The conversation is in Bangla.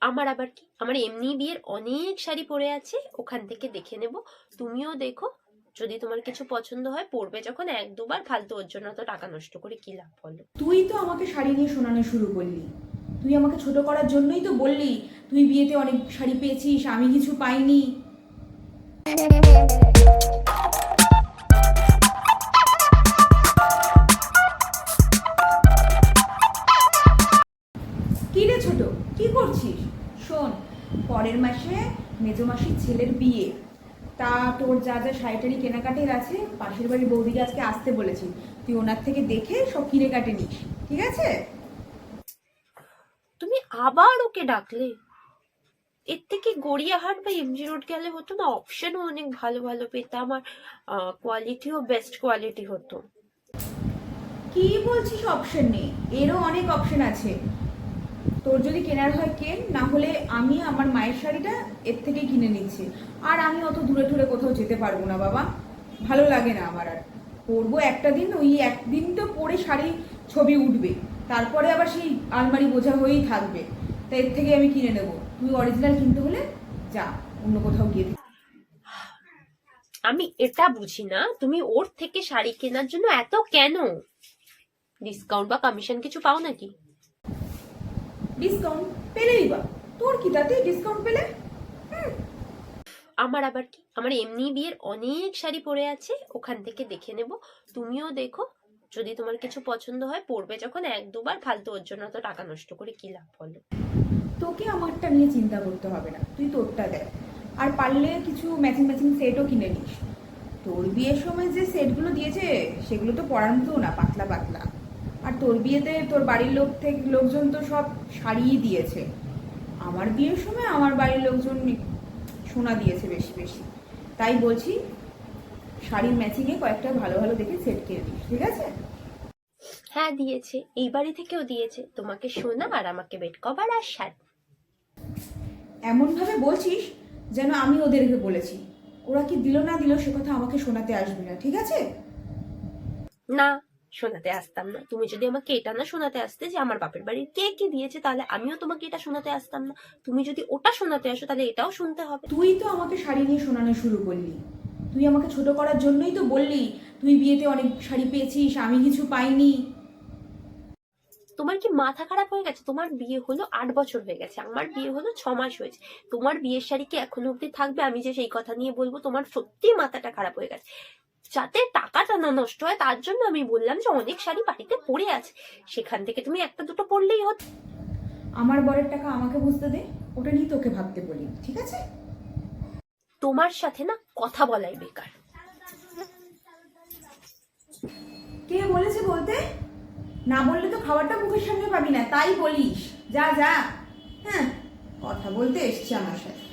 আমার আবার কি, আমার এমনি বিয়ের অনেক শাড়ি পরে আছে, ওখান থেকে দেখে নেব। তুমিও দেখো, যদি তোমার কিছু পছন্দ হয় পরবে যখন এক দুবার, ফালতু ওর জন্য তো টাকা নষ্ট করে কি লাভ বলো? তুই তো আমাকে শাড়ি নিয়ে শোনানো শুরু করলি। তুই আমাকে ছোট করার জন্যই তো বললি তুই বিয়েতে অনেক শাড়ি পেয়েছিস, আমি কিছু পাইনি। কি রে ছোট, কি করছিস? শোন, পরের মাসে মেজো মাসির ছেলের বিয়ে। তা তোর যা যা শাড়িটারি কেনাকাটির আছে, পাশের বাড়ির বৌদিকে আজকে আসতে বলেছি, তুই ওনার থেকে দেখে সব কিনে কাটে নিস, ঠিক আছে? তুমি আবার ওকে ডাকলে? এর থেকে গড়িয়াহাট বা এমজি রোড গেলে হতো না? অপশনও অনেক ভালো ভালো পেতাম, আর কোয়ালিটিও বেস্ট কোয়ালিটি হতো। কি বলছিস অপশন নেই? এরও অনেক অপশন আছে। তোর যদি কেনার হয় কেন, না হলে আমি আমার মায়ের শাড়িটা এর থেকে কিনে নিচ্ছি। আর আমি অত দূরে দূরে কোথাও যেতে পারবো না বাবা, ভালো লাগে না আমার আর। পরবো একটা দিন, ওই একদিন তো পরে শাড়ি ছবি উঠবে, তারপরে আবার সেই আলমারি বোঝা হয়েই থাকবে। তাই এর থেকে আমি কিনে নেবো। তুই অরিজিনাল কিনতে হলে যা অন্য কোথাও গিয়ে। আমি এটা বুঝি না, তুমি ওর থেকে শাড়ি কেনার জন্য এত কেন? ডিসকাউন্ট বা কমিশন কিছু পাও নাকি? ডিসকাউন্ট পেলেই বা তোর কি তাতে ডিসকাউন্ট পেলে? আমার আবার কি, আমার এমনি বিয়ের অনেক শাড়ি পরে আছে, ওখান থেকে দেখে নেব। তুমিও দেখো, যদি তোমার কিছু পছন্দ হয় পরবে যখন এক দুবার, ফালতু ওর জন্য তো টাকা নষ্ট করে কি লাভ বলো? তোকে আমারটা নিয়ে চিন্তা করতে হবে না, তুই তোরটা দেখ। আর পারলে কিছু ম্যাচিং ম্যাচিং সেটও কিনে নিস। তোর বিয়ের সময় যে সেটগুলো দিয়েছে সেগুলো তো পরার মতো না, পাতলা পাতলা। আর তোর বিয়েতে তোর বাড়ির লোকজন তো সব শাড়িই দিয়েছে। আমার বিয়ের সময় আমার বাড়ির লোকজন সোনা দিয়েছে বেশি বেশি। তাই বলছি, শাড়ির ম্যাচিংয়ে কয়েকটা ভালো ভালো দেখে সেট কিনে নিস, ঠিক আছে? হ্যাঁ দিয়েছে, এই বাড়ি থেকেও দিয়েছে, তোমাকে সোনা আর আমাকে বেড কভার আর শাড়ি। এমন ভাবে বলছিস যেন আমি ওদেরকে বলেছি। ওরা কি দিল না দিল সে কথা আমাকে শোনাতে আসবি না, ঠিক আছে? না, শোনাতে আসতাম না। তুমি যদি আমাকে এটা না শোনাতে আসতে যে আমার বাপের বাড়ির কে কি দিয়েছে, তাহলে আমিও তোমাকে এটা শোনাতে আসতাম না। তুমি যদি ওটা শোনাতে আসো তাহলে এটাও শুনতে হবে। তুই তো আমাকে শাড়ি নিয়ে শোনানো শুরু করলি। তুই আমাকে ছোট করার জন্যই তো বললি তুই বিয়েতে অনেক শাড়ি পেয়েছিস, আমি কিছু পাইনি। তোমার কি মাথা খারাপ হয়ে গেছে? তোমার বিয়ে হলো 8 বছর হয়ে গেছে, আমার বিয়ে হলো 6 মাস হয়েছে। তোমার বিয়ের শাড়ি কি এখনো অব্দি থাকবে? আমি যে সেই কথা নিয়ে বলবো, তোমার সত্যি মাথাটা খারাপ হয়ে গেছে। যাতে টাকাটা না নষ্ট হয় তার জন্য আমি বললাম যে অনেক শাড়ি বাড়িতে পড়ে আছে, সেখান থেকে তুমি একটা দুটো পরলেই হতো। আমার বরের টাকা আমাকে বুঝতে দে, ওটা নিয়ে তোকে ভাবতে বলি, ঠিক আছে? তোমার সাথে না কথা বলাই বেকার। কে বলেছে বলতে? না বললে তো খাবারটা মুখের সামনে পাবি না, তাই বলিস। যা যা। হ্যাঁ, কথা বলতে এসছি আমার সাথে।